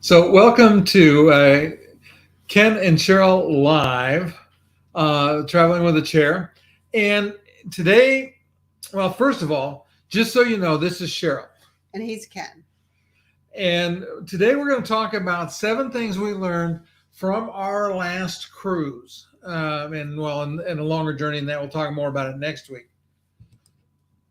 So, welcome to Ken and Cheryl Live, Traveling with a Chair. And today, well, first of all, just so you know, this is Cheryl. And he's Ken. And today we're going to talk about 7 things we learned from our last cruise. In a longer journey than that, we'll talk more about it next week.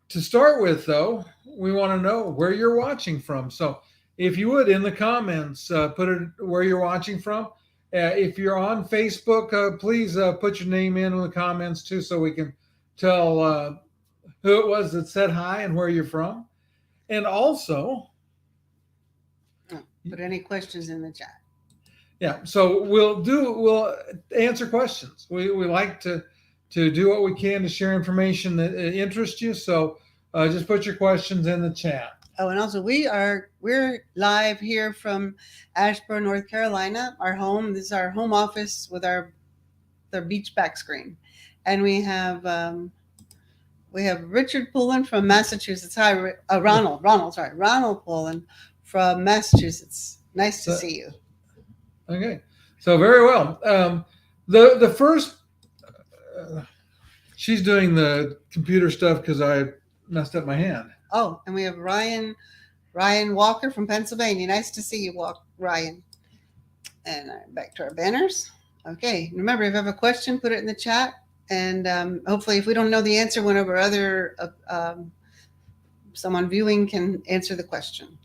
To start with, though, we want to know where you're watching from. So, if you would, in the comments, put it where you're watching from. If you're on Facebook, please put your name in the comments too, so we can tell who it was that said hi and where you're from. And also, put any questions in the chat. Yeah, so we'll answer questions. We like to do what we can to share information that interests you. So just put your questions in the chat. Oh, and also we're live here from Ashburn, North Carolina, our home. This is our home office with our beach back screen, and we have Richard Pullen from Massachusetts. Hi, Ronald Pullen from Massachusetts. Nice to see you. Okay, so very well. The first, she's doing the computer stuff because I messed up my hand. Oh, and we have Ryan Walker from Pennsylvania. Nice to see you, Ryan. And back to our banners. Okay, remember, if you have a question, put it in the chat. And hopefully, if we don't know the answer, one of our other someone viewing can answer the question.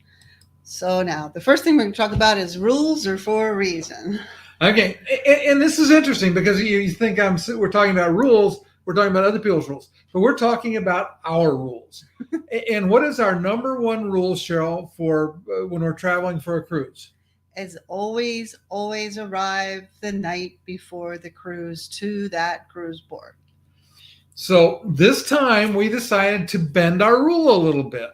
So now, the first thing we're going to talk about is rules are for a reason. Okay, and this is interesting because you think we're talking about rules. We're talking about other people's rules, but we're talking about our rules. And what is our number one rule, Cheryl, for when we're traveling for a cruise? Is always arrive the night before the cruise to that cruise port. So this time we decided to bend our rule a little bit.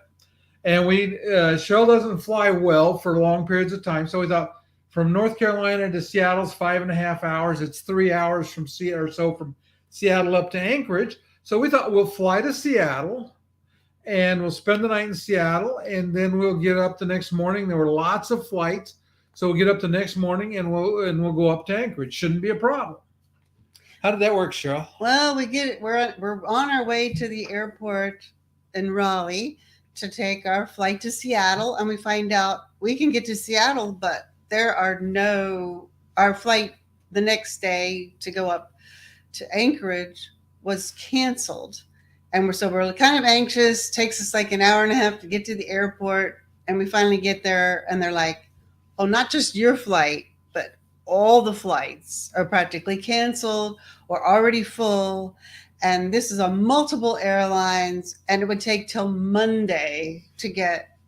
And Cheryl doesn't fly well for long periods of time. So we thought from North Carolina to Seattle's 5.5 hours. It's 3 hours from Seattle up to Anchorage. So we thought we'll fly to Seattle and we'll spend the night in Seattle, and then we'll get up the next morning. There were lots of flights. So we'll get up the next morning and we'll go up to Anchorage. Shouldn't be a problem. How did that work, Cheryl? Well, we get it. We're on our way to the airport in Raleigh to take our flight to Seattle, and we find out we can get to Seattle, but our flight the next day to go up to Anchorage was canceled. And we're kind of anxious. Takes us like an hour and a half to get to the airport, and we finally get there and they're like, oh, not just your flight, but all the flights are practically canceled or already full. And this is on multiple airlines, and it would take till Monday to get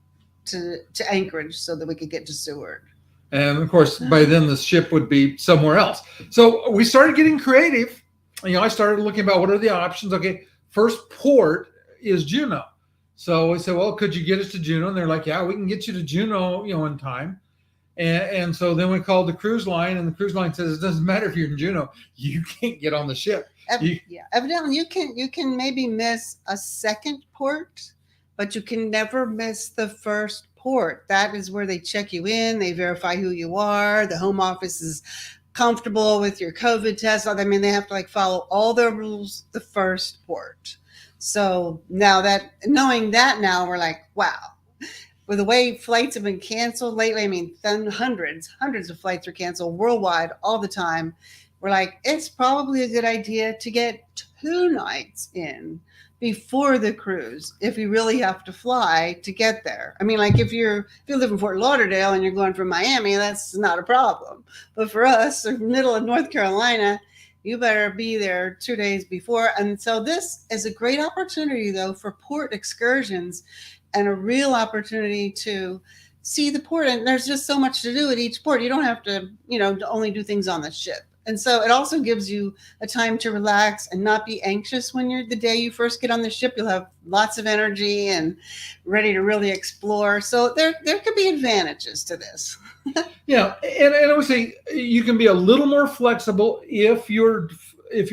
to Anchorage so that we could get to Seward. And of course, by then the ship would be somewhere else. So we started getting creative. I started looking about what are the options. Okay, first port is Juneau. So we said, well, could you get us to Juneau? And they're like, yeah, we can get you to Juneau, in time. And so then we called the cruise line, and the cruise line says, it doesn't matter if you're in Juneau, you can't get on the ship. Evidently you can maybe miss a second port, but you can never miss the first port. That is where they check you in. They verify who you are. The home office is comfortable with your COVID test. I mean, they have to follow all their rules, the first port. So now knowing that now, we're like, wow. With the way flights have been canceled lately, I mean, hundreds of flights are canceled worldwide all the time. We're like, it's probably a good idea to get 2 nights in before the cruise if you really have to fly to get there. I mean, if you live in Fort Lauderdale and you're going from Miami, that's not a problem. But for us, the middle of North Carolina, you better be there 2 days before. And so this is a great opportunity, though, for port excursions and a real opportunity to see the port. And there's just so much to do at each port. You don't have to, only do things on the ship. And so it also gives you a time to relax and not be anxious when the day you first get on the ship. You'll have lots of energy and ready to really explore. So there could be advantages to this. Yeah, and I would say you can be a little more flexible if you're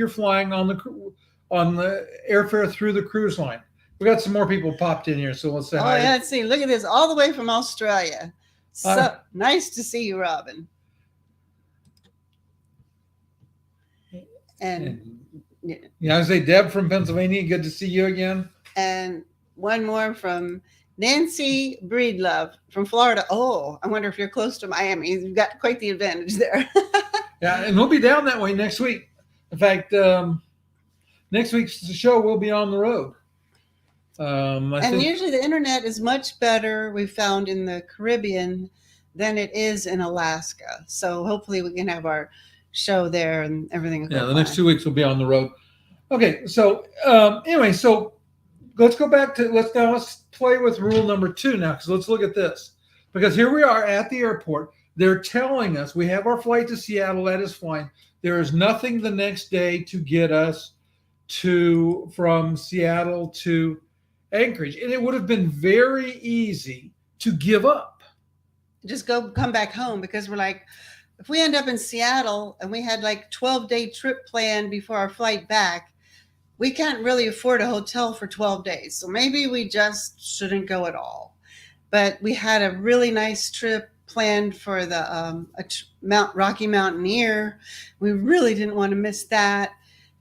flying on the airfare through the cruise line. We got some more people popped in here, so let's say hi. Yeah, let's see. Look at this, all the way from Australia. So nice to see you, Robin. And yeah, I say Deb from Pennsylvania. Good to see you again. And one more from Nancy Breedlove from Florida. Oh, I wonder if you're close to Miami. You've got quite the advantage there. Yeah, and we'll be down that way next week. In fact, next week's show will be on the road. Usually the internet is much better, we found, in the Caribbean than it is in Alaska. So hopefully we can have our show there and everything. Yeah, the next 2 weeks will be on the road. Okay, so anyway, so let's go back to let's play with rule number 2 now, because let's look at this. Because here we are at the airport. They're telling us we have our flight to Seattle. That is fine. There is nothing the next day to get us from Seattle to Anchorage, and it would have been very easy to give up. Just come back home, because we're like, if we end up in Seattle and we had like 12-day trip planned before our flight back, we can't really afford a hotel for 12 days. So maybe we just shouldn't go at all. But we had a really nice trip planned for the Rocky Mountaineer. We really didn't want to miss that.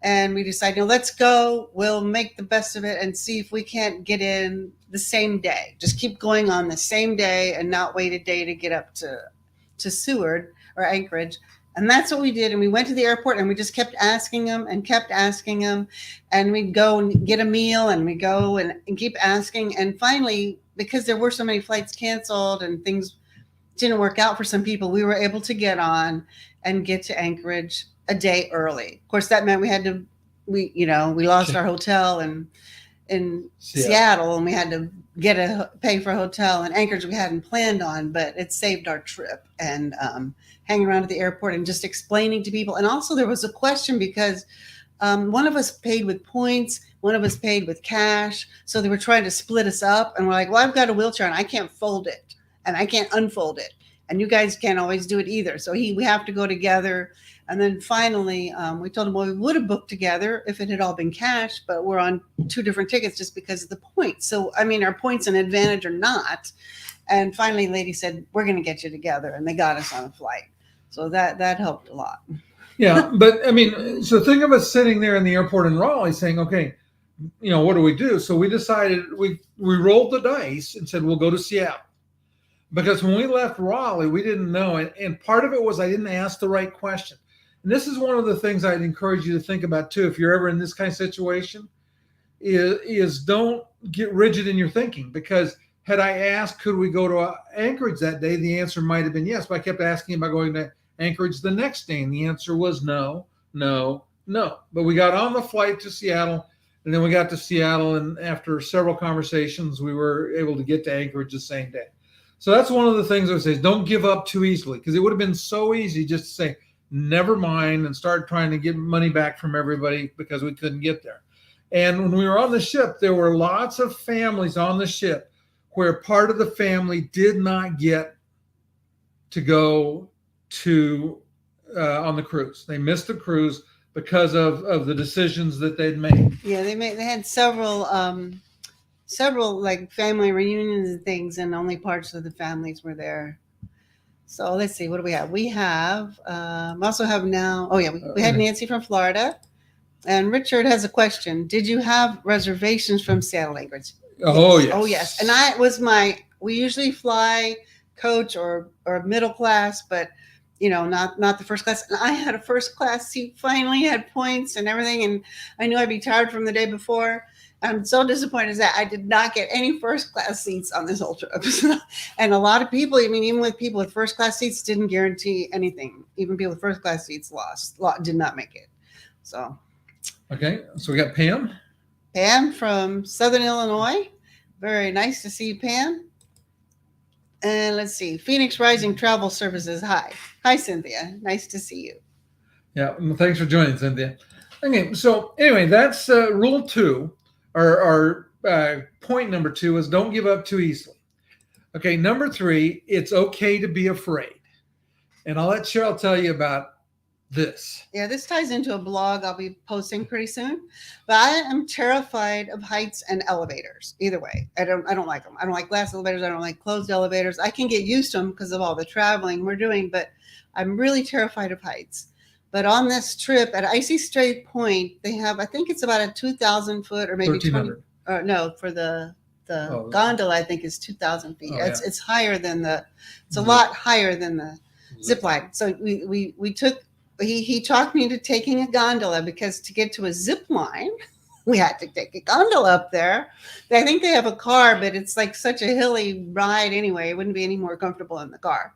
And we decided, let's go. We'll make the best of it and see if we can't get in the same day. Just keep going on the same day and not wait a day to get up to Seward or Anchorage. And that's what we did. And we went to the airport and we just kept asking them. And we'd go and get a meal and we go and keep asking. And finally, because there were so many flights canceled and things didn't work out for some people, we were able to get on and get to Anchorage a day early. Of course, that meant we lost our hotel in Seattle, and we had to pay for a hotel in Anchorage we hadn't planned on, but it saved our trip. And hanging around at the airport and just explaining to people. And also there was a question because one of us paid with points, one of us paid with cash. So they were trying to split us up, and we're like, well, I've got a wheelchair and I can't fold it and I can't unfold it. And you guys can't always do it either. So we have to go together. And then finally, we told him, well, we would have booked together if it had all been cash, but we're on 2 different tickets just because of the points. So, I mean, are points an advantage or not? And finally, lady said, we're going to get you together. And they got us on a flight. So that helped a lot. Yeah. But I mean, so think of us sitting there in the airport in Raleigh saying, okay, what do we do? So we decided we rolled the dice and said, we'll go to Seattle. Because when we left Raleigh, we didn't know. And part of it was I didn't ask the right question. And this is one of the things I'd encourage you to think about too, if you're ever in this kind of situation, is don't get rigid in your thinking. Because had I asked, could we go to Anchorage that day, the answer might have been yes. But I kept asking about going to Anchorage the next day, and the answer was no, no, no. But we got on the flight to Seattle, and then we got to Seattle, and after several conversations, we were able to get to Anchorage the same day. So that's one of the things I would say is don't give up too easily, because it would have been so easy just to say, never mind, and start trying to get money back from everybody because we couldn't get there. And when we were on the ship, there were lots of families on the ship where part of the family did not get to go to on the cruise. They missed the cruise because of the decisions that they'd made. Yeah, they had several like family reunions and things, and only parts of the families were there. So let's see, what do we have? We have also have now. Oh yeah, we had Nancy from Florida, and Richard has a question. Did you have reservations from Seattle Anchorage? Oh yes. Oh yes. And we usually fly coach or middle class, but not the first class. And I had a first class seat, finally had points and everything. And I knew I'd be tired from the day before. I'm so disappointed that I did not get any first class seats on this whole trip. And a lot of people, even with people with first class seats, didn't guarantee anything. Even people with first class seats did not make it. So. Okay. So we got Pam. Pam from Southern Illinois. Very nice to see you, Pam. And let's see. Phoenix Rising Travel Services. Hi. Hi, Cynthia. Nice to see you. Yeah. Well, thanks for joining, Cynthia. Okay. So anyway, that's rule 2. Or point number 2 is don't give up too easily. Okay. Number 3, it's okay to be afraid. And I'll let Cheryl tell you about this. Yeah, this ties into a blog I'll be posting pretty soon. But I am terrified of heights and elevators. Either way, I don't like them. I don't like glass elevators. I don't like closed elevators. I can get used to them because of all the traveling we're doing, but I'm really terrified of heights. But on this trip at Icy Strait Point, they have, I think it's about a 2,000 foot or maybe 20. 1,300. No, for the gondola, I think is 2,000 feet. Oh, It's higher than it's a Zip. lot higher than the zip line. So we took. He talked me into taking a gondola because to get to a zip line, we had to take a gondola up there. I think they have a car, but it's like such a hilly ride anyway. It wouldn't be any more comfortable in the car.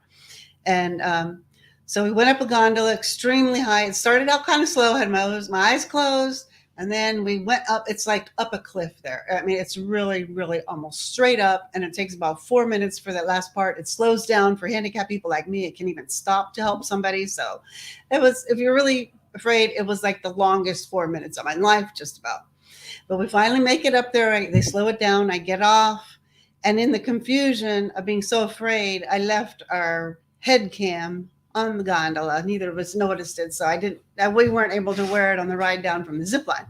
And so we went up a gondola extremely high. It started out kind of slow. I had my eyes closed. And then we went up. It's like up a cliff there. I mean, it's really, really almost straight up. And it takes about 4 minutes for that last part. It slows down for handicapped people like me. It can even stop to help somebody. So it was, if you're really afraid, it was like the longest 4 minutes of my life, just about. But we finally make it up there. They slow it down. I get off. And in the confusion of being so afraid, I left our head cam on the gondola. Neither of us noticed it, so we weren't able to wear it on the ride down from the zip line.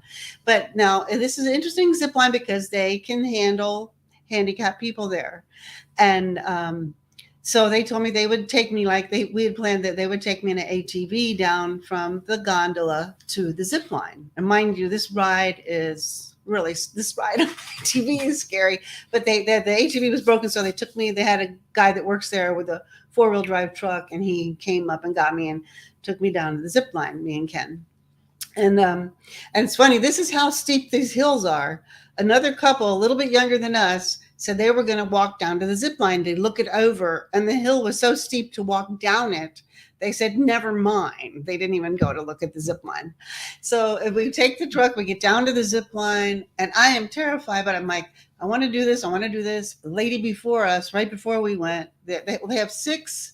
But now this is an interesting zip line because they can handle handicapped people there. And so they told me they would take me we had planned that they would take me in an ATV down from the gondola to the zip line. And mind you, this ride on ATV is scary, but the ATV was broken, so they took me. They had a guy that works there with a 4-wheel drive truck, and he came up and got me and took me down to the zip line, me and Ken. And it's funny, this is how steep these hills are. Another couple, a little bit younger than us, said they were going to walk down to the zip line to look it over, and the hill was so steep to walk down it. They said, never mind. They didn't even go to look at the zip line. So if we take the truck, we get down to the zip line, and I am terrified, but I'm like, I want to do this. I want to do this. The lady before us, right before we went, they have 6.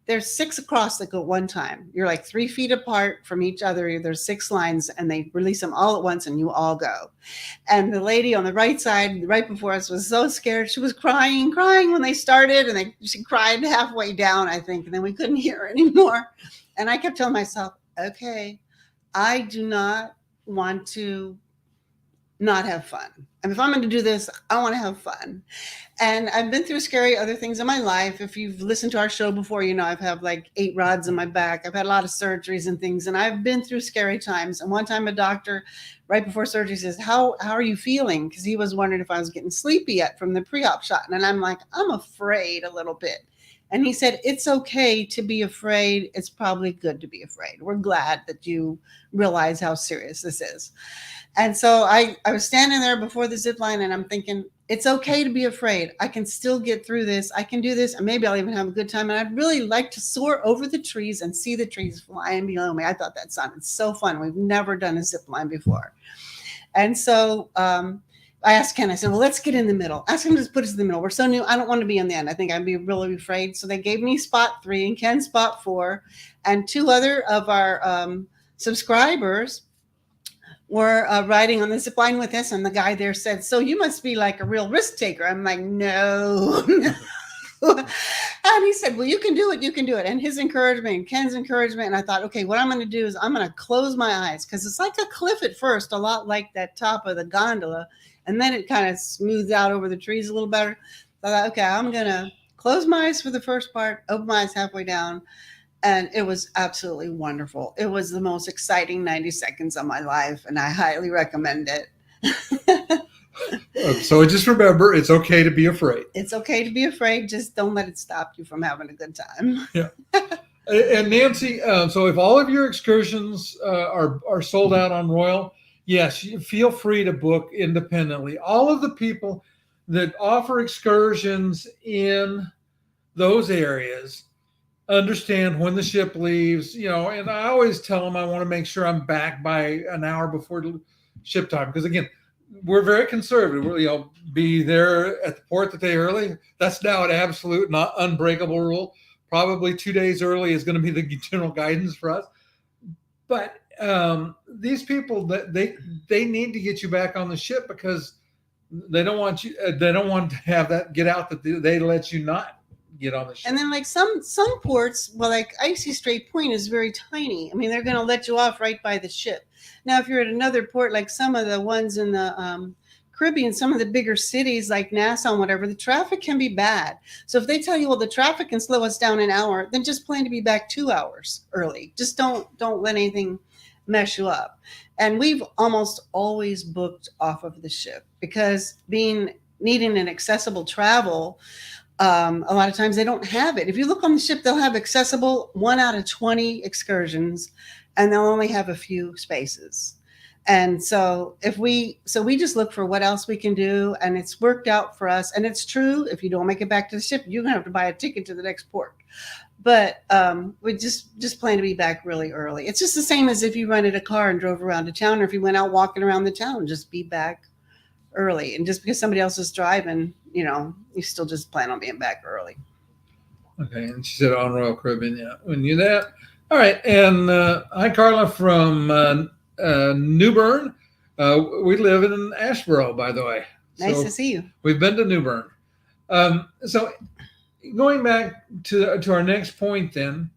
There's 6 across that go at one time. You're like 3 feet apart from each other. There's 6 lines, and they release them all at once, and you all go. And the lady on the right side, right before us, was so scared. She was crying when they started, and she cried halfway down, I think, and then we couldn't hear her anymore. And I kept telling myself, okay, I do not want to not have fun. And if I'm going to do this, I want to have fun. And I've been through scary other things in my life. If you've listened to our show before, you know I've had like 8 rods in my back. I've had a lot of surgeries and things, and I've been through scary times. And one time a doctor, right before surgery, says, how are you feeling? Because he was wondering if I was getting sleepy yet from the pre-op shot. And I'm like, I'm afraid a little bit. And he said, it's okay to be afraid. It's probably good to be afraid. We're glad that you realize how serious this is. And so I was standing there before the zip line, and I'm thinking, it's okay to be afraid. I can still get through this. I can do this. And maybe I'll even have a good time. And I'd really like to soar over the trees and see the trees flying below me. I thought that sounded so fun. We've never done a zip line before. And so I asked Ken, I said, well, let's get in the middle. Ask him to put us in the middle. We're so new. I don't want to be on the end. I think I'd be really afraid. So they gave me spot 3 and Ken spot 4. And 2 other of our subscribers were riding on the zip line with us. And the guy there said, so you must be like a real risk taker. I'm like, no. And he said, well, you can do it. You can do it. And his encouragement and Ken's encouragement. And I thought, okay, what I'm going to do is I'm going to close my eyes, because it's like a cliff at first, a lot like that top of the gondola. And then it kind of smooths out over the trees a little better. So I thought, okay, I'm going to close my eyes for the first part, open my eyes halfway down. And it was absolutely wonderful. It was the most exciting 90 seconds of my life, and I highly recommend it. So just remember, it's okay to be afraid. It's okay to be afraid. Just don't let it stop you from having a good time. Yeah. And Nancy, so if all of your excursions are sold out on Royal, yes, you feel free to book independently. All of the people that offer excursions in those areas understand when the ship leaves, and I always tell them I want to make sure I'm back by an hour before ship time. Because again, we're very conservative. We'll be there at the port the day early. That's now an absolute, not unbreakable rule. Probably 2 days early is going to be the general guidance for us. But these people, they need to get you back on the ship, because they don't want you. They don't want to have that get out that they let you not get on the ship. And then like some ports, well, like Icy Strait Point is very tiny. I mean, they're going to let you off right by the ship. Now, if you're at another port, like some of the ones in the Caribbean, some of the bigger cities like Nassau and whatever, the traffic can be bad. So if they tell you, well, the traffic can slow us down an hour, then just plan to be back 2 hours early. Just don't let anything mess you up. And we've almost always booked off of the ship because needing an accessible travel, a lot of times they don't have it. If you look on the ship, they'll have accessible 1 out of 20 excursions, and they'll only have a few spaces. And so we just look for what else we can do, and it's worked out for us. And it's true, if you don't make it back to the ship, you're gonna have to buy a ticket to the next port. But we just plan to be back really early. It's just the same as if you rented a car and drove around the town, or if you went out walking around the town, just be back early. And just because somebody else is driving, you still just plan on being back early. Okay, and she said on Royal Caribbean, yeah, we knew that. All right, and hi, Carla from New Bern. We live in Asheboro, by the way. Nice to see you. We've been to New Bern. So going back to our next point then,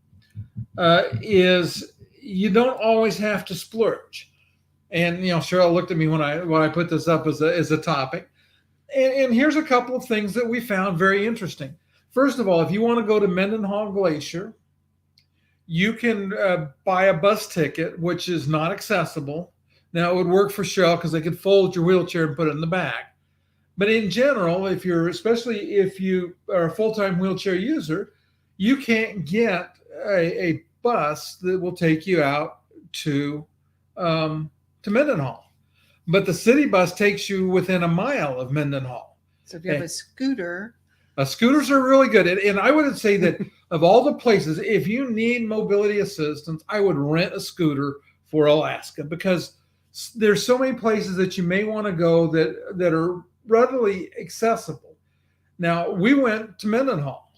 is you don't always have to splurge. And Cheryl looked at me when I put this up as a topic. And here's a couple of things that we found very interesting. First of all, if you want to go to Mendenhall Glacier, you can buy a bus ticket, which is not accessible. Now, it would work for Cheryl because they could fold your wheelchair and put it in the back. But in general, especially if you are a full-time wheelchair user, you can't get a bus that will take you out to Mendenhall. But the city bus takes you within a mile of Mendenhall. So if you have a scooter. Scooters are really good. And I would say that of all the places, if you need mobility assistance, I would rent a scooter for Alaska, because there's so many places that you may want to go that are readily accessible. Now, we went to Mendenhall,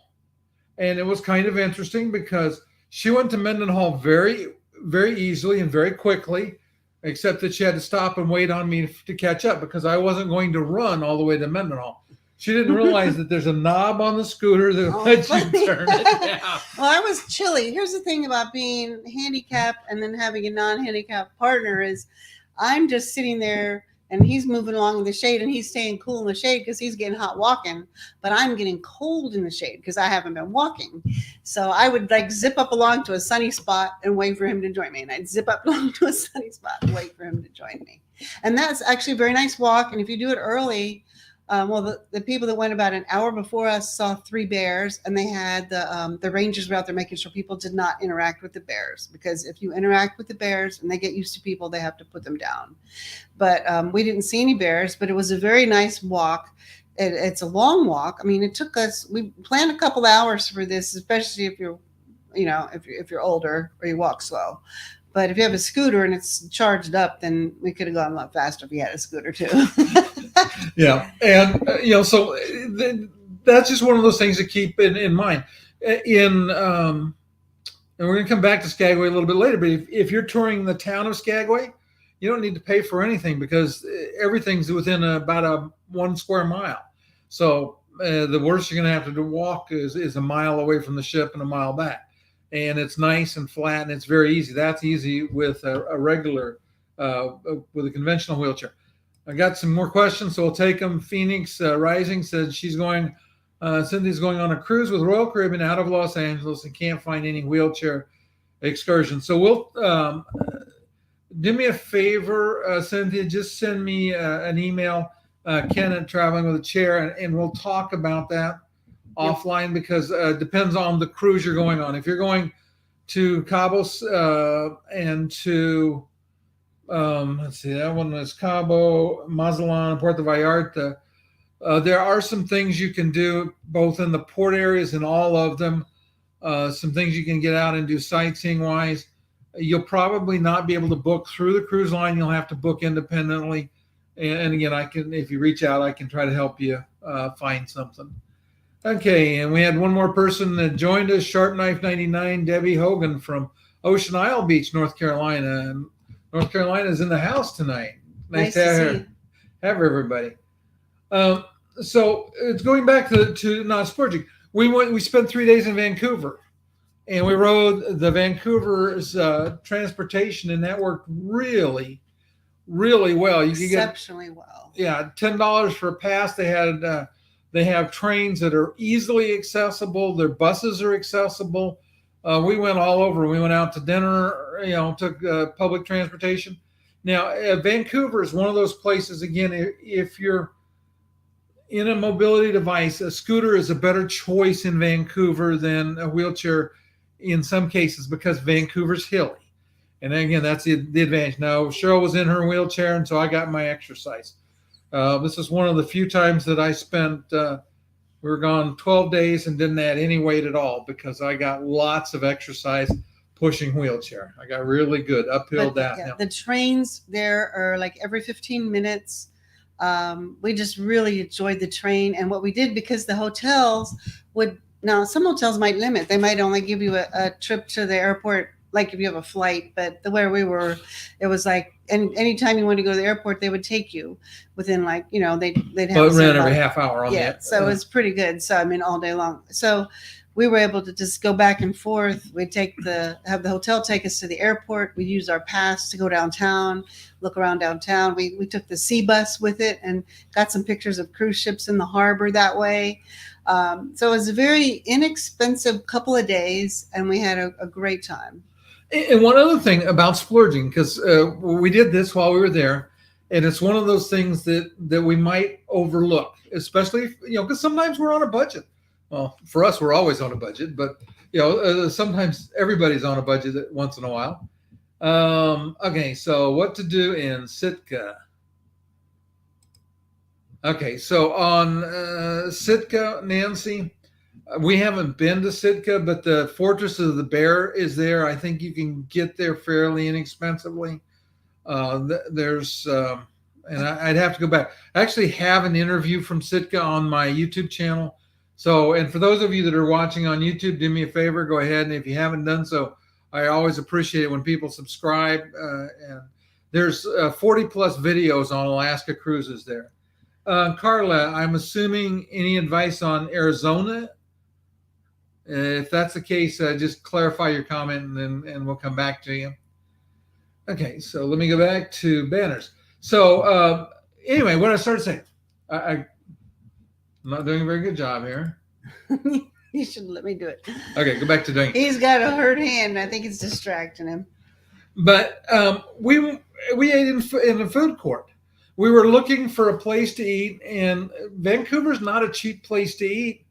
and it was kind of interesting because she went to Mendenhall very, very easily and very quickly, except that she had to stop and wait on me to catch up because I wasn't going to run all the way to Mendenhall. She didn't realize that there's a knob on the scooter that lets you turn it down. Well, I was chilly. Here's the thing about being handicapped and then having a non-handicapped partner is I'm just sitting there and he's moving along in the shade and he's staying cool in the shade because he's getting hot walking, but I'm getting cold in the shade because I haven't been walking. So I would zip up along to a sunny spot and wait for him to join me. And I'd zip up along to a sunny spot and wait for him to join me. And that's actually a very nice walk. And if you do it early, the people that went about an hour before us saw 3 bears, and they had the rangers were out there making sure people did not interact with the bears, because if you interact with the bears and they get used to people, they have to put them down. But we didn't see any bears, but it was a very nice walk. It's a long walk. I mean, it took us, we planned a couple hours for this, especially if you're, if you're older or you walk slow. But if you have a scooter and it's charged up, then we could have gone a lot faster if we had a scooter too. Yeah. And, so that's just one of those things to keep in mind. And we're going to come back to Skagway a little bit later, but if you're touring the town of Skagway, you don't need to pay for anything because everything's within about a 1 square mile. So the worst you're going to have to walk is a mile away from the ship and a mile back. And it's nice and flat and it's very easy. That's easy with a regular, with a conventional wheelchair. I got some more questions, so we'll take them. Phoenix Rising said Cynthia's going on a cruise with Royal Caribbean out of Los Angeles and can't find any wheelchair excursion. So we'll do me a favor, Cynthia, just send me an email, Ken Traveling with a Chair, and we'll talk about that offline because it depends on the cruise you're going on. If you're going to Cabo and to let's see, that one was Cabo, Mazatlan, Puerto Vallarta. There are some things you can do both in the port areas and all of them. Some things you can get out and do sightseeing wise. You'll probably not be able to book through the cruise line. You'll have to book independently. And again, if you reach out, I can try to help you find something. Okay, and we had one more person that joined us, Sharp Knife 99, Debbie Hogan from Ocean Isle Beach, North Carolina. And North Carolina is in the house tonight. Nice to have everybody. So it's going back to not splurging. We spent 3 days in Vancouver, and we rode the Vancouver's transportation, and that worked really, really well. You could get Exceptionally well. $10 for a pass. They have trains that are easily accessible. Their buses are accessible. We went all over. We went out to dinner. Took public transportation. Now, Vancouver is one of those places. Again, if you're in a mobility device, a scooter is a better choice in Vancouver than a wheelchair in some cases because Vancouver's hilly. And again, that's the advantage. Now, Cheryl was in her wheelchair, and so I got my exercise. This is one of the few times that I spent, we were gone 12 days and didn't add any weight at all because I got lots of exercise pushing wheelchair. I got really good uphill, downhill. Yeah, the trains there are like every 15 minutes. We just really enjoyed the train. And what we did, because the hotels now some hotels might limit. They might only give you a trip to the airport, like if you have a flight, but where we were, it was like, and anytime you wanted to go to the airport, they would take you within like, they'd have it ran every half hour on that. So it was pretty good. So, I mean, all day long. So we were able to just go back and forth. We'd have the hotel take us to the airport. We'd use our pass to go downtown, look around downtown. We took the sea bus with it and got some pictures of cruise ships in the harbor that way. So it was a very inexpensive couple of days, and we had a great time. And one other thing about splurging, because we did this while we were there, and it's one of those things that we might overlook, especially because sometimes we're on a budget. Well, for us, we're always on a budget, but sometimes everybody's on a budget once in a while. Okay, so what to do in Sitka? Okay, so on Sitka, Nancy, we haven't been to Sitka, but the Fortress of the Bear is there. I think you can get there fairly inexpensively. There's, and I'd have to go back. I actually have an interview from Sitka on my YouTube channel. So, and for those of you that are watching on YouTube, do me a favor, go ahead. And if you haven't done so, I always appreciate it when people subscribe. And there's 40 plus videos on Alaska cruises there. Carla, I'm assuming any advice on Arizona? If that's the case, just clarify your comment and we'll come back to you. Okay, so let me go back to banners. So anyway, what I started saying, I'm not doing a very good job here. You should let me do it. Okay, go back to doing it. He's got a hurt hand. I think it's distracting him. But we ate in a food court. We were looking for a place to eat, and Vancouver's not a cheap place to eat.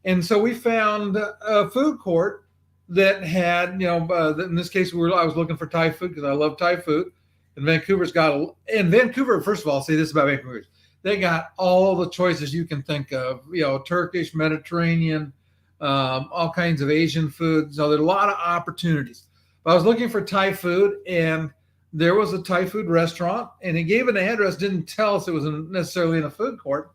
And so we found a food court that had, in this case, I was looking for Thai food because I love Thai food. And Vancouver, first of all, I'll say this about Vancouver. They got all the choices you can think of, Turkish, Mediterranean, all kinds of Asian food. So there's a lot of opportunities. But I was looking for Thai food, and there was a Thai food restaurant, and it gave an address, didn't tell us it was necessarily in a food court.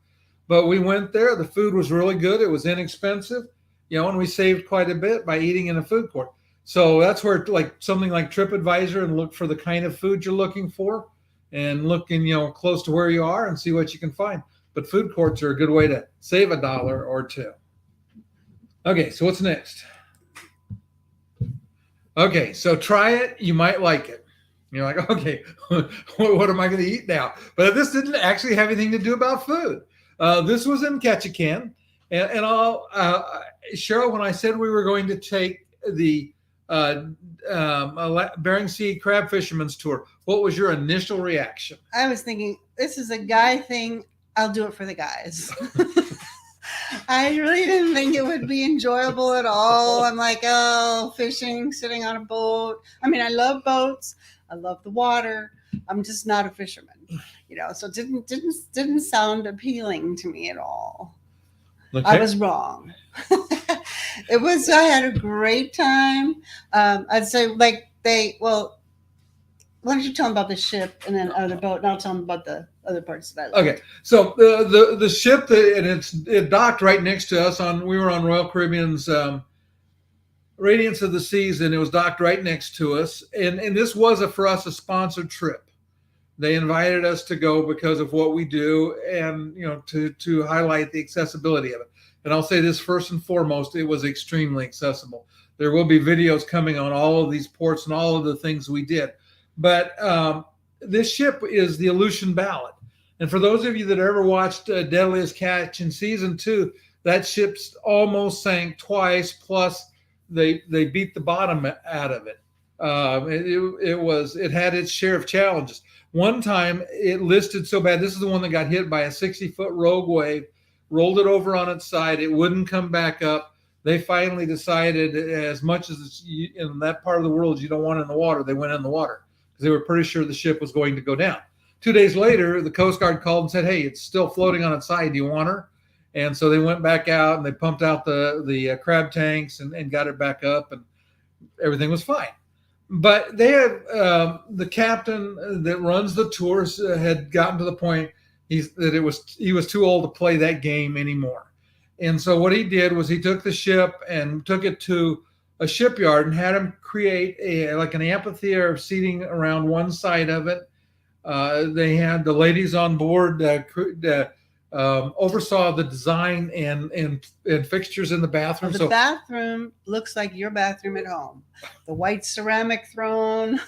But we went there. The food was really good. It was inexpensive, and we saved quite a bit by eating in a food court. So that's where something like TripAdvisor, and look for the kind of food you're looking for and looking, close to where you are and see what you can find. But food courts are a good way to save $1 or $2. Okay, so what's next? Okay, so try it. You might like it. You're like, okay, what am I going to eat now? But this didn't actually have anything to do about food. This was in Ketchikan, and Cheryl, when I said we were going to take the Bering Sea crab fisherman's tour, what was your initial reaction? I was thinking, this is a guy thing. I'll do it for the guys. I really didn't think it would be enjoyable at all. I'm like, oh, fishing, sitting on a boat. I mean, I love boats. I love the water. I'm just not a fisherman, so it didn't sound appealing to me at all. Okay. I was wrong. I had a great time. I'd say why don't you tell them about the ship and then the boat, and I'll tell them about the other parts that I liked. Okay. So the ship, it docked right next to us. We were on Royal Caribbean's Radiance of the Seas, and it was docked right next to us. And this was for us a sponsored trip. They invited us to go because of what we do, and to highlight the accessibility of it. And I'll say this first and foremost, it was extremely accessible. There will be videos coming on all of these ports and all of the things we did. But this ship is the Aleutian Ballad. And for those of you that ever watched Deadliest Catch in season 2, that ship almost sank twice, plus they beat the bottom out of it. It had its share of challenges. One time it listed so bad. This is the one that got hit by a 60-foot rogue wave, rolled it over on its side. It wouldn't come back up. They finally decided, as much as in that part of the world you don't want it in the water, they went in the water because they were pretty sure the ship was going to go down. 2 days later, the Coast Guard called and said, "Hey, it's still floating on its side. Do you want her?" And so they went back out and they pumped out the crab tanks and got it back up, and everything was fine. But they had the captain that runs the tours had gotten to the point he was too old to play that game anymore. And so what he did was he took the ship and took it to a shipyard and had him create an amphitheater of seating around one side of it. They had the ladies on board oversaw the design and fixtures in the bathroom. The bathroom looks like your bathroom at home. The white ceramic throne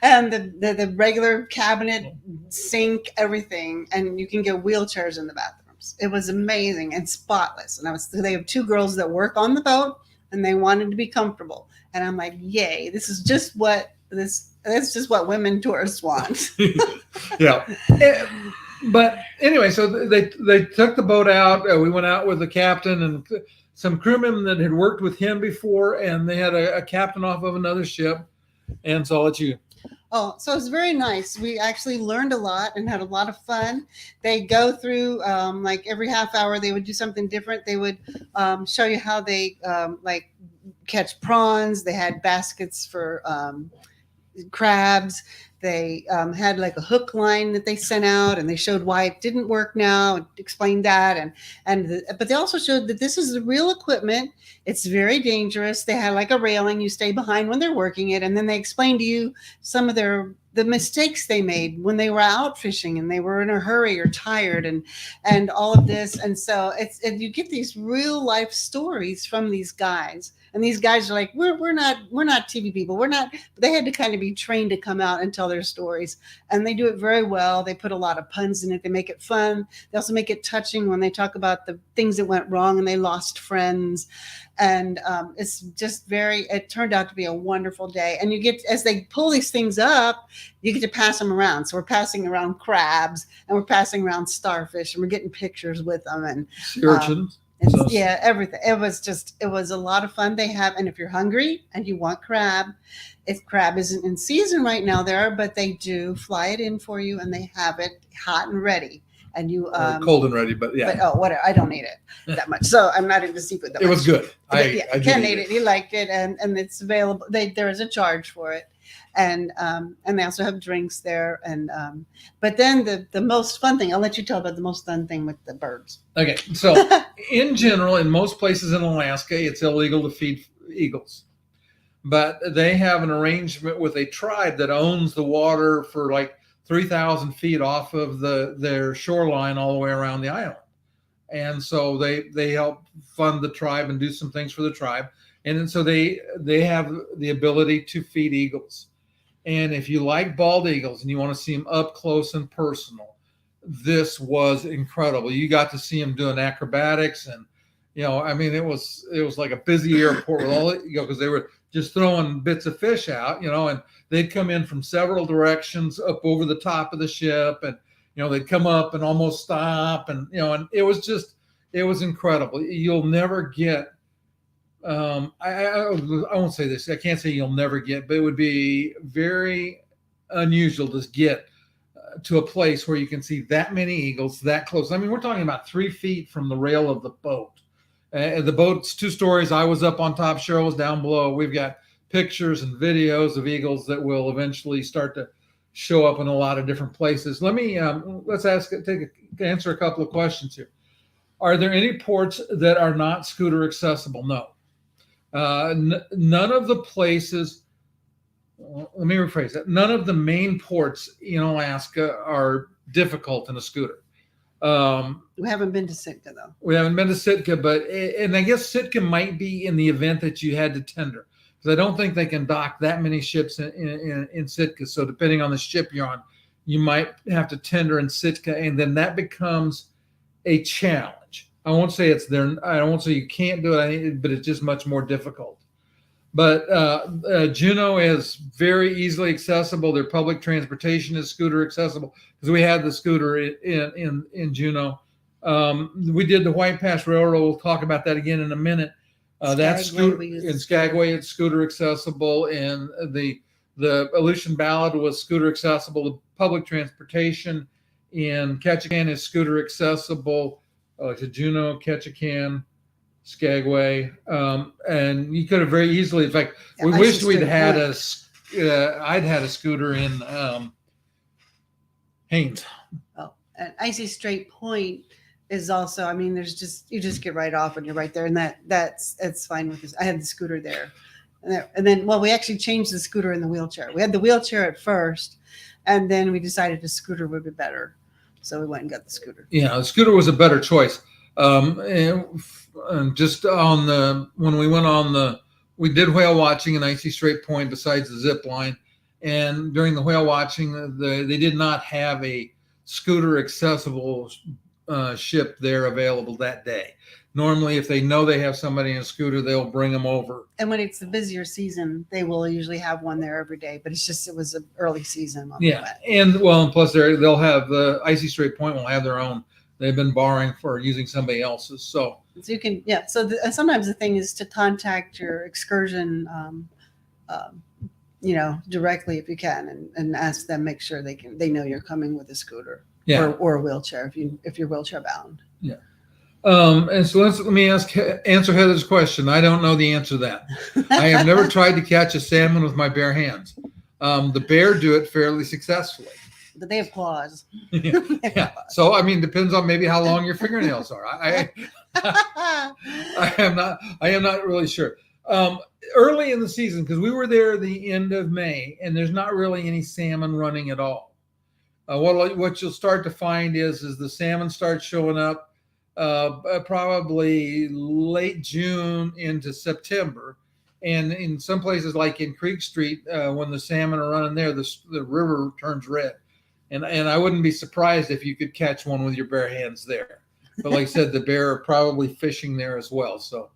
and the regular cabinet, sink, everything. And you can get wheelchairs in the bathrooms. It was amazing and spotless. And they have 2 girls that work on the boat and they wanted to be comfortable. And I'm like, yay, this is just what that's just what women tourists want. Yeah. But anyway, so they took the boat out. We went out with the captain and some crewmen that had worked with him before, and they had a captain off of another ship. And so I'll let you. Oh, so it's very nice. We actually learned a lot and had a lot of fun. They go through like every half hour, they would do something different. They would show you how they like catch prawns. They had baskets for crabs. They had like a hook line that they sent out, and they showed why it didn't work now and explained that. But they also showed that this is the real equipment. It's very dangerous. They had like a railing. You stay behind when they're working it. And then they explained to you some of the mistakes they made when they were out fishing and they were in a hurry or tired and all of this. And so you get these real life stories from these guys. And these guys are like, we're not TV people. We're not. They had to kind of be trained to come out and tell their stories, and they do it very well. They put a lot of puns in it. They make it fun. They also make it touching when they talk about the things that went wrong and they lost friends. And it's just it turned out to be a wonderful day. And you get, as they pull these things up, you get to pass them around. So we're passing around crabs and we're passing around starfish and we're getting pictures with them and sea urchins. Yeah, everything. It was a lot of fun. And if you're hungry and you want crab, if crab isn't in season right now there, but they do fly it in for you and they have it hot and ready. And you cold and ready, but yeah. But whatever. I don't eat it that much, so I'm not into seafood that much. It was good. I Ken ate it. He liked it, and it's available. There is a charge for it, and they also have drinks there. And but then the most fun thing, I'll let you tell about the most fun thing with the birds. Okay, so in general, in most places in Alaska, it's illegal to feed eagles, but they have an arrangement with a tribe that owns the water for like 3,000 feet off of their shoreline all the way around the island. And so they help fund the tribe and do some things for the tribe. And then so they have the ability to feed eagles. And if you like bald eagles and you want to see them up close and personal, this was incredible. You got to see them doing acrobatics, and I mean, it was like a busy airport with all because they were just throwing bits of fish out, and they'd come in from several directions up over the top of the ship, and they'd come up and almost stop, and and it was incredible. You'll never get I won't say this. I can't say you'll never get, but it would be very unusual to get to a place where you can see that many eagles that close. I mean, we're talking about 3 feet from the rail of the boat. The boat's 2 stories. I was up on top. Cheryl was down below. We've got pictures and videos of eagles that will eventually start to show up in a lot of different places. Let me let's answer a couple of questions here. Are there any ports that are not scooter accessible? No. None of the places. Let me rephrase that. None of the main ports in Alaska are difficult in a scooter. We haven't been to Sitka though. We haven't been to Sitka, and I guess Sitka might be in the event that you had to tender, because I don't think they can dock that many ships in Sitka. So depending on the ship you're on, you might have to tender in Sitka, and then that becomes a challenge. I won't say it's there. I won't say you can't do it, but it's just much more difficult. But Juneau is very easily accessible. Their public transportation is scooter accessible, because we had the scooter in Juneau. We did the White Pass Railroad. We'll talk about that again in a minute. That's scooter in Skagway. It's scooter accessible, and the Aleutian Ballad was scooter accessible. The public transportation in Ketchikan is scooter accessible to Juneau, Ketchikan, Skagway, and you could have very easily. In fact, we wished we'd had I'd had a scooter in Haines. Oh, and Icy Strait Point is also. I mean, you just get right off and you're right there, and that's fine with this. I had the scooter there, and then we actually changed the scooter and the wheelchair. We had the wheelchair at first, and then we decided the scooter would be better, so we went and got the scooter. Yeah, the scooter was a better choice. And just when we went on we did whale watching in Icy Strait Point besides the zip line, and during the whale watching, they did not have a scooter accessible ship there available that day. Normally, if they know they have somebody in a scooter, they'll bring them over. And when it's the busier season, they will usually have one there every day. But it was an early season. And plus they'll have the Icy Strait Point will have their own. They've been borrowing for using somebody else's. So you can, So sometimes the thing is to contact your excursion, directly if you can, and ask them, make sure they know you're coming with a scooter, or a wheelchair if you're wheelchair bound. Yeah. And so let me answer Heather's question. I don't know the answer to that. I have never tried to catch a salmon with my bare hands. The bear do it fairly successfully. But they have claws. Yeah. So I mean, depends on maybe how long your fingernails are. I am not really sure. Early in the season, because we were there the end of May, and there's not really any salmon running at all. What you'll start to find is the salmon start showing up probably late June into September. And in some places, like in Creek Street, when the salmon are running there, the river turns red. And I wouldn't be surprised if you could catch one with your bare hands there. But like I said, the bear are probably fishing there as well. So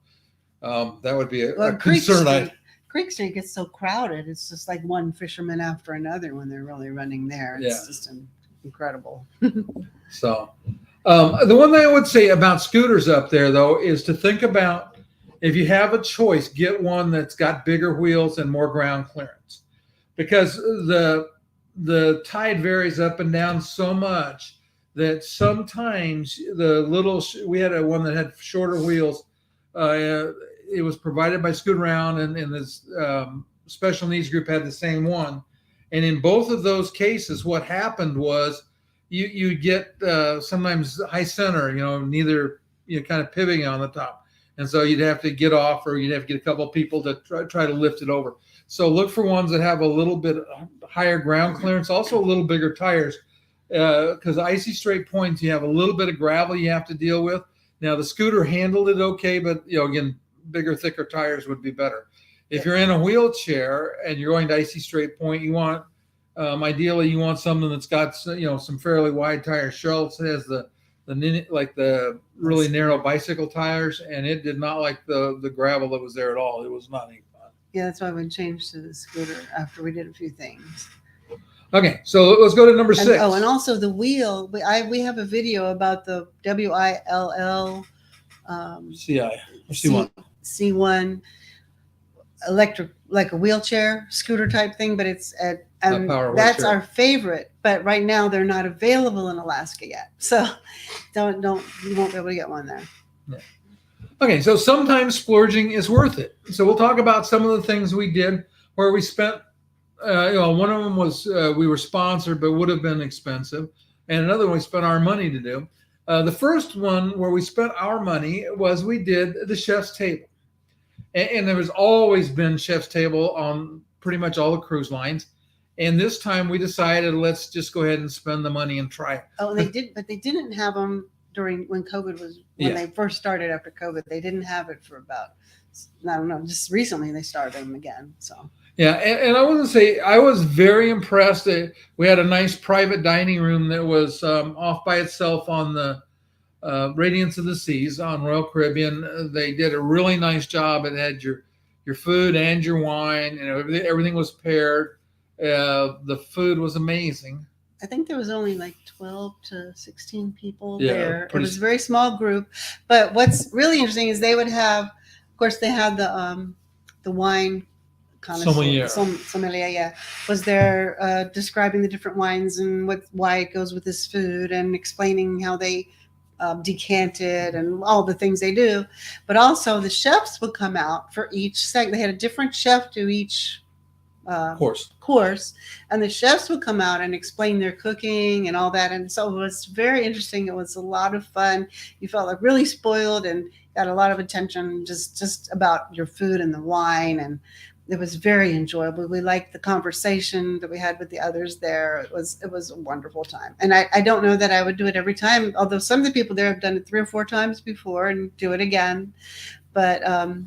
that would be a concern. Creek Street gets so crowded. It's just like one fisherman after another when they're really running there. It's just incredible. So the one thing I would say about scooters up there, though, is to think about, if you have a choice, get one that's got bigger wheels and more ground clearance, because the tide varies up and down so much that sometimes we had one that had shorter wheels. It was provided by Scoot Around, and this special needs group had the same one. And in both of those cases, what happened was you get sometimes high center, neither kind of pivoting on the top. And so you'd have to get off, or you'd have to get a couple of people to try to lift it over. So look for ones that have a little bit higher ground clearance, also a little bigger tires, because Icy Strait Points, you have a little bit of gravel you have to deal with. Now the scooter handled it okay, but again, bigger, thicker tires would be better. If you're in a wheelchair and you're going to Icy Strait Point, you want ideally you want something that's got some fairly wide tires. Charlotte has the really narrow bicycle tires, and it did not like the gravel that was there at all. It was not any fun. Yeah, that's why we changed to the scooter after we did a few things. Okay, so let's go to number 6. And also the wheel. We have a video about the WILL C1 electric, like a wheelchair scooter type thing, but it's that's our favorite. But right now they're not available in Alaska yet, so you won't be able to get one there. Yeah. Okay, so sometimes splurging is worth it. So we'll talk about some of the things we did where we spent. One of them was we were sponsored, but would have been expensive, and another one we spent our money to do. The first one where we spent our money was we did the chef's table, and there has always been chef's table on pretty much all the cruise lines. And this time we decided, let's just go ahead and spend the money and try it. Oh, and they did, but they didn't have them during when COVID was when Yeah. they first started after COVID. They didn't have it for about, I don't know, just recently they started them again. So Yeah, and I want to say I was very impressed. We had a nice private dining room that was off by itself on the Radiance of the Seas on Royal Caribbean. They did a really nice job. It had your food and your wine, and everything was paired. The food was amazing. I think there was only like 12 to 16 people Yeah, there. It pretty was a very small group. But what's really interesting is they would have, of course, they had the wine Sommelier. Sommelier, yeah, was there describing the different wines and why it goes with this food and explaining how they decant it and all the things they do. But also the chefs would come out for each segment. They had a different chef do each course, and the chefs would come out and explain their cooking and all that. And so it was very interesting. It was a lot of fun. You felt like really spoiled and got a lot of attention just about your food and the wine, and it was very enjoyable. We liked the conversation that we had with the others there. It was a wonderful time. And I don't know that I would do it every time, although some of the people there have done it 3 or 4 times before and do it again. But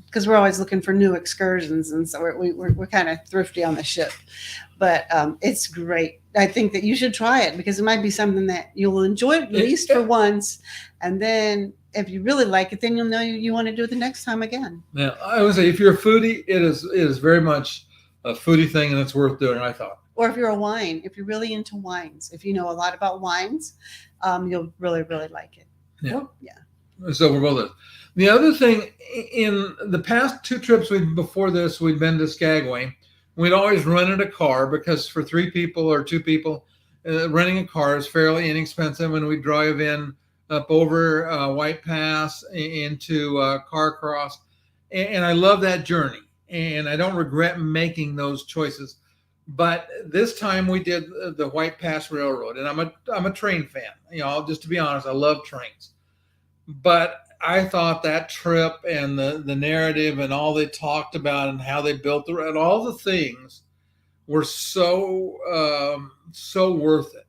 because we're always looking for new excursions, and so we're kind of thrifty on the ship. But it's great. I think that you should try it because it might be something that you'll enjoy at least for once, and then if you really like it, then you'll know you want to do it the next time again. Yeah, I would say if you're a foodie, it is very much a foodie thing, and it's worth doing. I thought. Or if you're if you're really into wines, if you know a lot about wines, you'll really like it. Yeah. Yeah. So we're both. The other thing, in the past 2 trips before this, we'd been to Skagway. We'd always rented a car because for 3 people or 2 people, renting a car is fairly inexpensive, and we'd drive in up over White Pass into Carcross, and I love that journey, and I don't regret making those choices. But this time we did the White Pass Railroad, and I'm a train fan. You know, just to be honest, I love trains. But I thought that trip and the narrative and all they talked about and how they built and all the things were so worth it.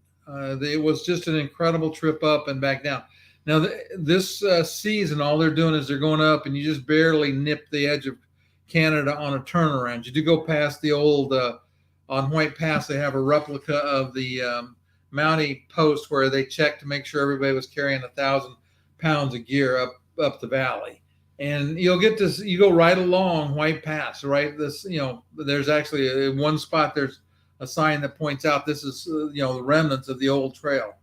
It was just an incredible trip up and back down. Now this season, all they're doing is they're going up, and you just barely nip the edge of Canada on a turnaround. You do go past the old on White Pass. They have a replica of the Mountie post where they checked to make sure everybody was carrying 1,000 pounds of gear up the valley, and you'll get this. You go right along White Pass, right? This, there's actually one spot. There's a sign that points out this is the remnants of the old trail.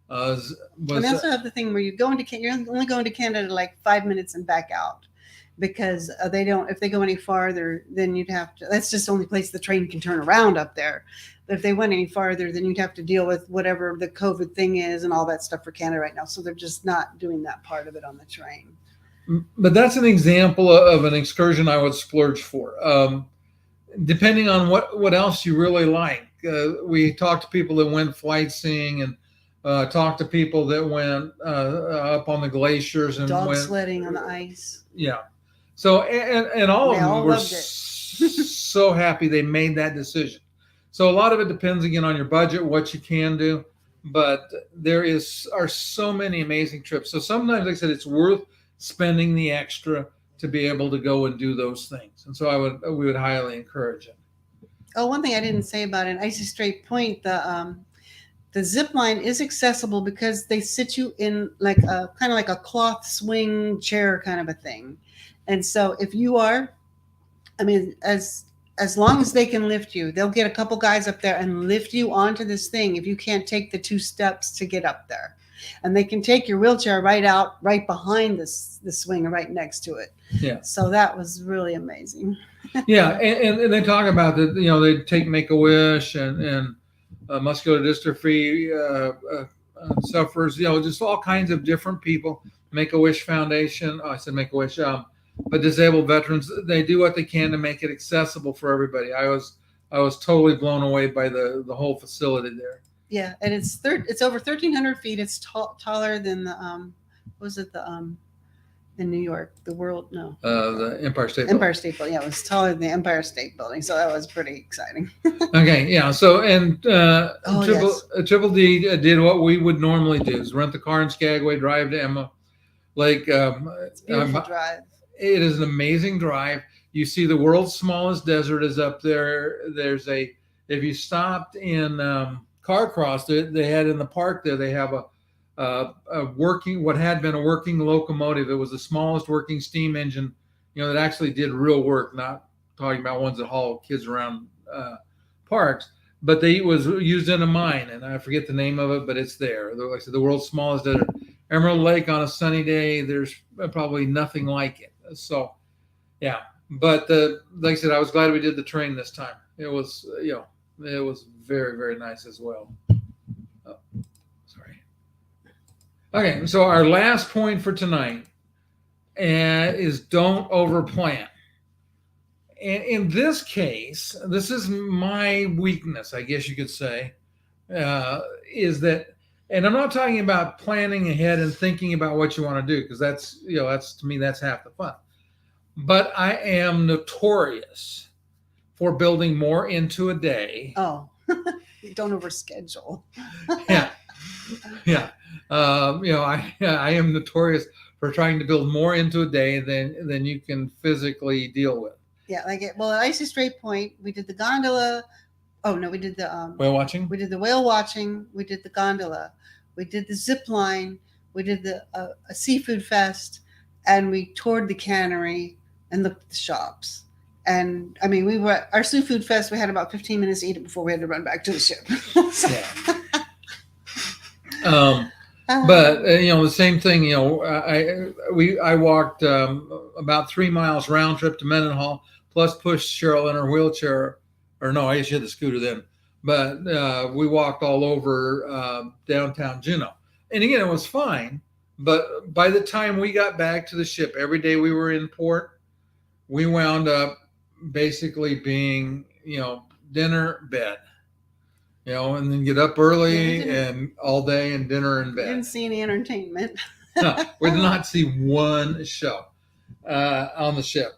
And they also have the thing where you're only going to Canada like 5 minutes and back out, because they don't. If they go any farther, then you'd have to. That's just the only place the train can turn around up there. But if they went any farther, then you'd have to deal with whatever the COVID thing is and all that stuff for Canada right now. So they're just not doing that part of it on the train. But that's an example of an excursion I would splurge for. Depending on what else you really like. We talked to people that went flight seeing, and talked to people that went up on the glaciers and dog sledding on the ice. Yeah. So and all of them were so happy they made that decision. So a lot of it depends again on your budget, what you can do, but are so many amazing trips. So sometimes, like I said, it's worth spending the extra to be able to go and do those things. And so we would highly encourage it. Oh, one thing I didn't say about it, Icy Strait Point, the zip line is accessible because they sit you in like a kind of like a cloth swing chair kind of a thing. And so if you are, as long as they can lift you, they'll get a couple guys up there and lift you onto this thing if you can't take the 2 steps to get up there. And they can take your wheelchair right behind the swing right next to it. Yeah. So that was really amazing. Yeah, and they talk about that. They take Make-A-Wish and muscular dystrophy sufferers. Just all kinds of different people. Make-A-Wish Foundation. Oh, I said Make-A-Wish. But disabled veterans, they do what they can to make it accessible for everybody. I was totally blown away by the whole facility there. Yeah, and it's over 1,300 feet. It's taller than the in New York. The Empire State Building. Empire State Building. Yeah, it was taller than the Empire State Building, so that was pretty exciting. Okay, yeah. So Oh, Triple D did what we would normally do: is rent the car in Skagway, drive to Emma Lake. It's a beautiful drive. It is an amazing drive. You see the world's smallest desert is up there. If you stopped in Carcross, they had in the park there, they have what had been a working locomotive. It was the smallest working steam engine, that actually did real work, not talking about ones that haul kids around parks, but they was used in a mine, and I forget the name of it, but it's there. Like I said, the world's smallest desert. Emerald Lake on a sunny day, there's probably nothing like it. So, yeah. But like I said, I was glad we did the train this time. It was, it was very, very nice as well. Oh, sorry. Okay, so our last point for tonight is don't overplan. And in this case, this is my weakness, I guess you could say, is that, and I'm not talking about planning ahead and thinking about what you want to do, because that's to me, that's half the fun. But I am notorious for building more into a day. Oh, don't overschedule. Yeah. I am notorious for trying to build more into a day than you can physically deal with. Yeah, at Icy Strait Point, we did the gondola. Oh no, we did the whale watching. We did the whale watching. We did the gondola. We did the zip line. We did a seafood fest, and we toured the cannery and looked at the shops. And I mean, we were at our seafood fest. We had about 15 minutes to eat it before we had to run back to the ship. But the same thing. I walked about 3 miles round trip to Mendenhall, plus pushed Cheryl in her wheelchair. Or no, I guess she had the scooter then. But we walked all over downtown Juneau, and again, it was fine. But by the time we got back to the ship, every day we were in port, we wound up basically being, dinner, bed, and then get up early and all day and dinner and bed. Didn't see any entertainment. No, we did not see one show on the ship.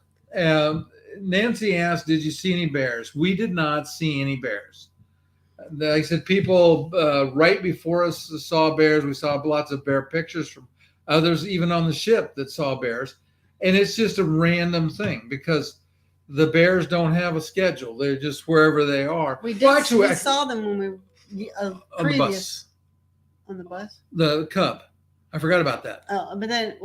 Nancy asked, did you see any bears? We did not see any bears. Like I said, people right before us saw bears. We saw lots of bear pictures from others, even on the ship, that saw bears. And it's just a random thing because the bears don't have a schedule. They're just wherever they are. We saw them when we on the bus. On the bus? The Cub. I forgot about that. Oh, but then,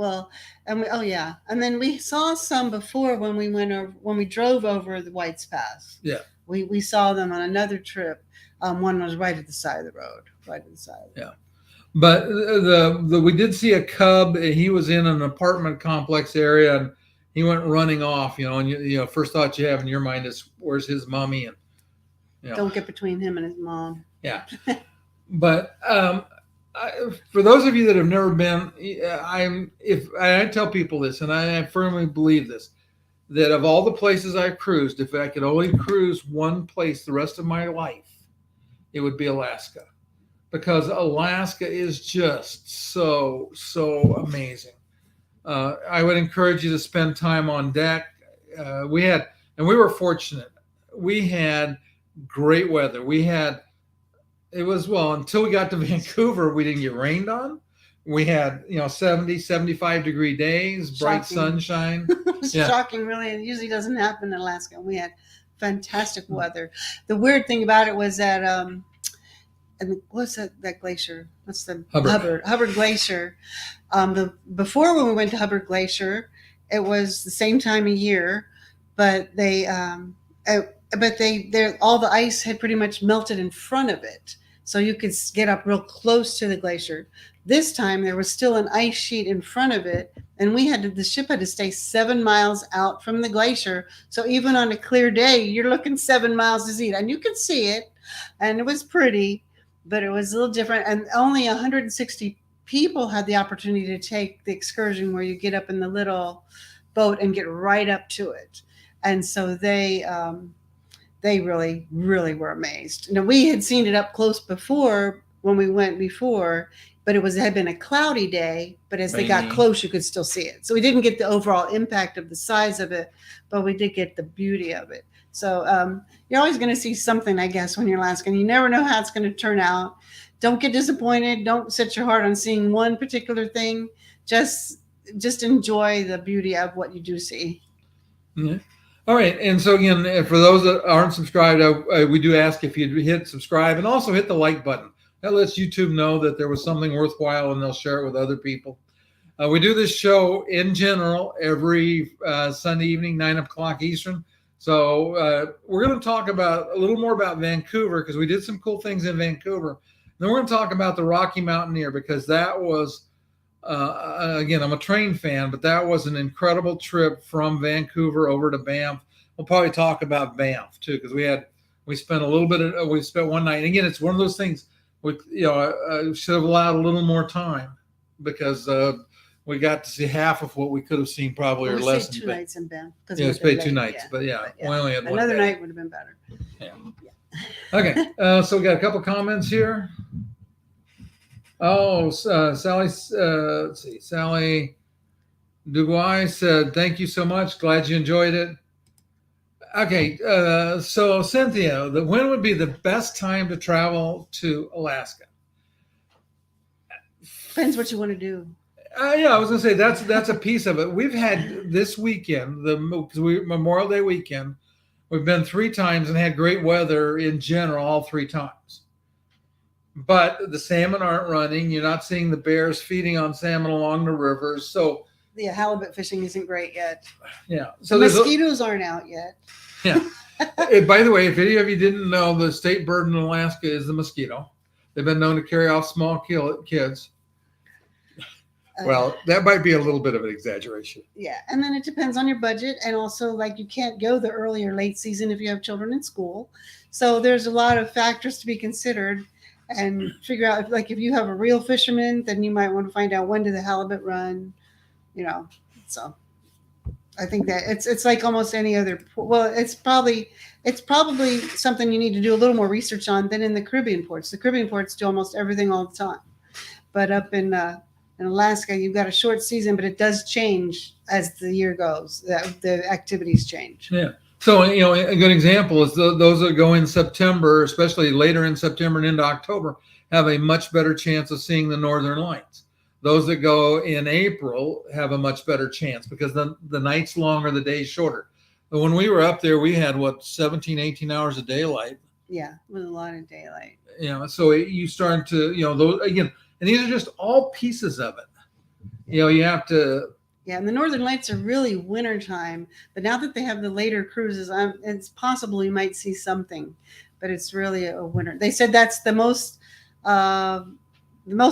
and then we saw some before when we drove over the White's Pass. Yeah. We saw them on another trip. One was right at the side of the road, Yeah. But we did see a cub. He was in an apartment complex area, and he went running off. And first thought you have in your mind is, where's his mommy? And don't get between him and his mom. Yeah. But for those of you that have never been, I tell people this, and I firmly believe this, that of all the places I've cruised, if I could only cruise one place the rest of my life, it would be Alaska. Because Alaska is just so amazing. I would encourage you to spend time on deck. We were fortunate. We had great weather. Until we got to Vancouver, we didn't get rained on. We had, 70, 75 degree days, bright sunshine. It was shocking, really. It usually doesn't happen in Alaska. We had fantastic weather. The weird thing about it was that, and what's that glacier? What's the Hubbard Glacier? Before when we went to Hubbard Glacier, it was the same time of year, but all the ice had pretty much melted in front of it, so you could get up real close to the glacier. This time there was still an ice sheet in front of it, and the ship had to stay 7 miles out from the glacier. So even on a clear day, you're looking 7 miles to see it, and you could see it, and it was pretty. But it was a little different, and only 160 people had the opportunity to take the excursion where you get up in the little boat and get right up to it. And so they really, really were amazed. We had seen it up close before when we went before, but it had been a cloudy day, but as they got Rainy. close, you could still see it. So we didn't get the overall impact of the size of it, but we did get the beauty of it. So you're always going to see something, I guess, when you're Alaskan. You never know how it's going to turn out. Don't get disappointed. Don't set your heart on seeing one particular thing. Just enjoy the beauty of what you do see. Yeah. All right. And so again, for those that aren't subscribed, we do ask if you hit subscribe and also hit the like button. That lets YouTube know that there was something worthwhile and they'll share it with other people. We do this show in general every Sunday evening, 9 o'clock Eastern. So we're going to talk about a little more about Vancouver because we did some cool things in Vancouver. Then we're going to talk about the Rocky Mountaineer because that was, again, I'm a train fan, but that was an incredible trip from Vancouver over to Banff. We'll probably talk about Banff too because we spent we spent one night. And again, it's one of those things we should have allowed a little more time because we got to see half of what we could have seen probably or less. Two nights in Banff. Yeah, stayed 2 nights, but we only had one. Another night would have been better. Yeah. Okay, so we got a couple comments here. Oh, Sally, let's see. Sally Duguay said, "Thank you so much. Glad you enjoyed it." Okay, so Cynthia, when would be the best time to travel to Alaska? Depends what you want to do. Yeah, I was gonna say that's a piece of it. We've had this weekend, Memorial Day weekend. We've been 3 times and had great weather in general all 3 times. But the salmon aren't running. You're not seeing the bears feeding on salmon along the rivers. So the halibut fishing isn't great yet. Yeah. So the mosquitoes aren't out yet. Yeah. By the way, if any of you didn't know, the state bird in Alaska is the mosquito. They've been known to carry off small kids. Well, that might be a little bit of an exaggeration. Yeah. And then it depends on your budget. And also, like, you can't go the early or late season if you have children in school. So there's a lot of factors to be considered and figure out, if you have a real fisherman, then you might want to find out when do the halibut run, So I think that it's like almost any other. Well, it's probably something you need to do a little more research on than in the Caribbean ports. The Caribbean ports do almost everything all the time. But up in Alaska, you've got a short season, but it does change as the year goes. The activities change. Yeah. So, a good example is those that go in September, especially later in September and into October, have a much better chance of seeing the northern lights. Those that go in April have a much better chance because the night's longer, the day's shorter. But when we were up there, we had 17, 18 hours of daylight. Yeah, with a lot of daylight. So you start to, those again, and these are just all pieces of it. You have to. Yeah, and the northern lights are really wintertime. But now that they have the later cruises, it's possible you might see something. But it's really a winter. They said that's the most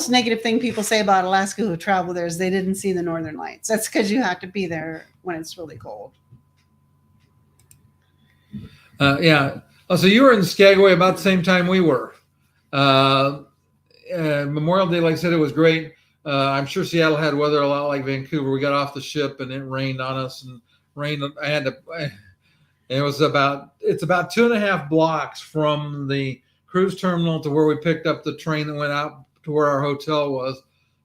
negative thing people say about Alaska who travel there is they didn't see the northern lights. That's because you have to be there when it's really cold. Yeah. Oh, so you were in Skagway about the same time we were. Memorial Day, like I said, it was great. I'm sure Seattle had weather a lot like Vancouver. We got off the ship and it rained on us and rained. It's about 2.5 blocks from the cruise terminal to where we picked up the train that went out to where our hotel was.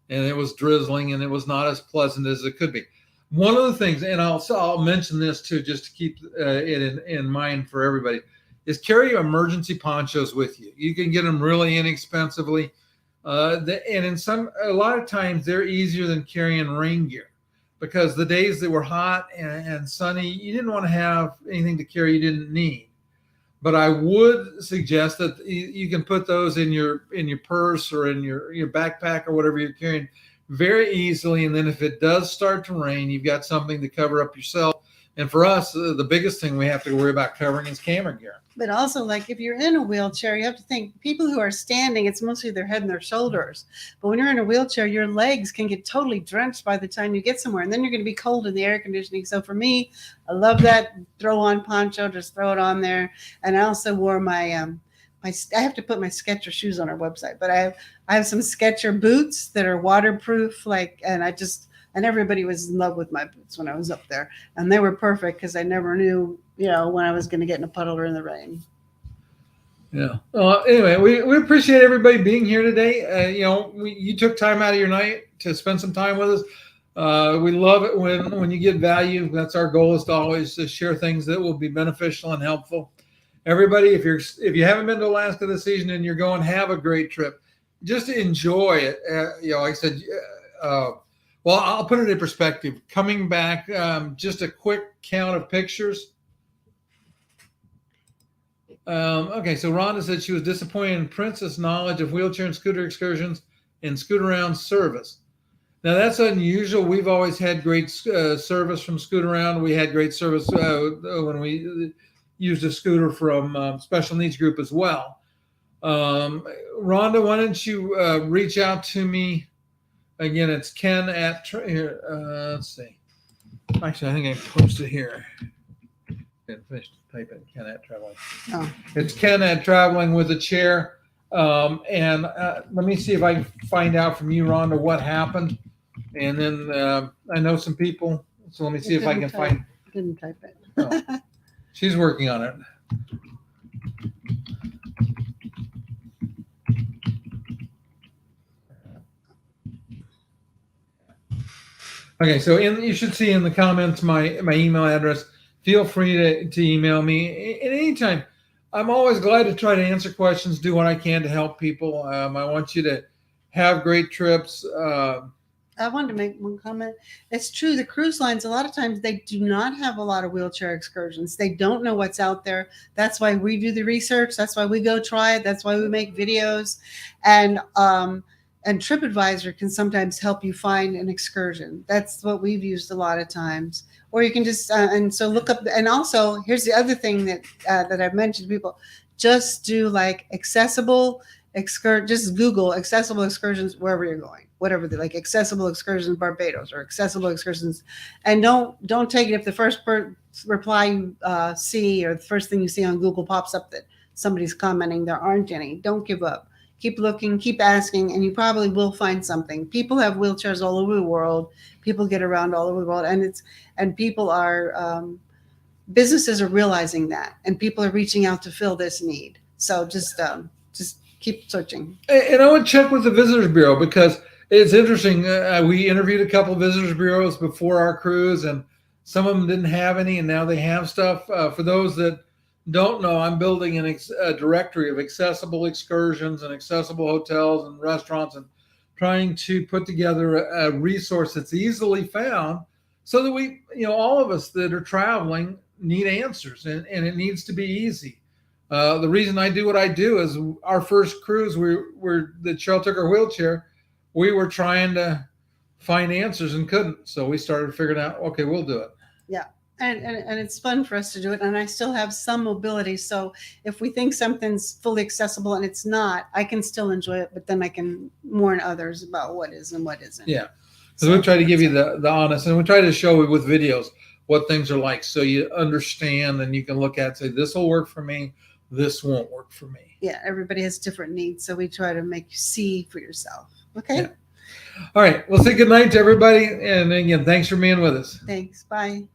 And it was drizzling and it was not as pleasant as it could be. One of the things, and I'll mention this too, just to keep it in mind for everybody, is carry emergency ponchos with you. You can get them really inexpensively. And a lot of times they're easier than carrying rain gear because the days that were hot and sunny, you didn't want to have anything to carry you didn't need. But I would suggest that you can put those in your purse or in your backpack or whatever you're carrying very easily. And then if it does start to rain, you've got something to cover up yourself. And for us, the biggest thing we have to worry about covering is camera gear. But also, like, if you're in a wheelchair, you have to think people who are standing, it's mostly their head and their shoulders. But when you're in a wheelchair, your legs can get totally drenched by the time you get somewhere. And then you're going to be cold in the air conditioning. So for me, I love that throw on poncho, just throw it on there. And I also wore my I have to put my Skechers shoes on our website, but I have some Skechers boots that are waterproof, and everybody was in love with my boots when I was up there. And they were perfect because I never knew, when I was going to get in a puddle or in the rain. Yeah. Anyway, we appreciate everybody being here today. You took time out of your night to spend some time with us. We love it when you get value. That's our goal, is to always to share things that will be beneficial and helpful. Everybody, if you haven't been to Alaska this season and you're going, have a great trip. Just enjoy it. Like I said, well, I'll put it in perspective. Coming back, just a quick count of pictures. Okay, so Rhonda said she was disappointed in Prince's knowledge of wheelchair and scooter excursions and scoot around service. Now that's unusual. We've always had great service from Scoot Around. We had great service when we used a scooter from Special Needs Group as well. Rhonda, why don't you reach out to me again? It's Ken at here. Let's see. Actually, I think I posted here. Didn't finish typing Ken at Traveling. Oh. It's Ken at Traveling with a Chair. And let me see if I can find out from you, Rhonda, what happened. And then I know some people, so let me see if I can find. Didn't type it. Oh, she's working on it. Okay, so you should see in the comments my email address. Feel free to email me at any time. I'm always glad to try to answer questions, do what I can to help people. I want you to have great trips. I wanted to make one comment. It's true. The cruise lines, a lot of times they do not have a lot of wheelchair excursions. They don't know what's out there. That's why we do the research. That's why we go try it. That's why we make videos. And TripAdvisor can sometimes help you find an excursion. That's what we've used a lot of times. Or you can just, and so look up, and also here's the other thing that I've mentioned to people, just do like accessible just Google accessible excursions wherever you're going, whatever they like, accessible excursions Barbados or accessible excursions, and don't take it if the first reply you see or the first thing you see on Google pops up that somebody's commenting there aren't any. Don't give up. Keep looking, keep asking, and you probably will find something. People have wheelchairs all over the world. People get around all over the world, and people are businesses are realizing that, and people are reaching out to fill this need. So just keep searching. And I would check with the Visitors Bureau, because it's interesting. We interviewed a couple of visitors bureaus before our cruise, and some of them didn't have any, and now they have stuff. For those that don't know, I'm building a directory of accessible excursions and accessible hotels and restaurants, and trying to put together a resource that's easily found, so that all of us that are traveling need answers, and it needs to be easy. The reason I do what I do is our first cruise, the Cheryl took her wheelchair. We were trying to find answers and couldn't. So we started figuring out, okay, we'll do it. Yeah. And it's fun for us to do it. And I still have some mobility. So if we think something's fully accessible and it's not, I can still enjoy it, but then I can warn others about what is and what isn't. Yeah. So we try to give you the honest, and we try to show with videos what things are like, so you understand and you can look at, say, this will work for me, this won't work for me. Yeah, everybody has different needs, so we try to make you see for yourself. Okay. Yeah. All right. Well, say good night to everybody, and again, thanks for being with us. Thanks. Bye.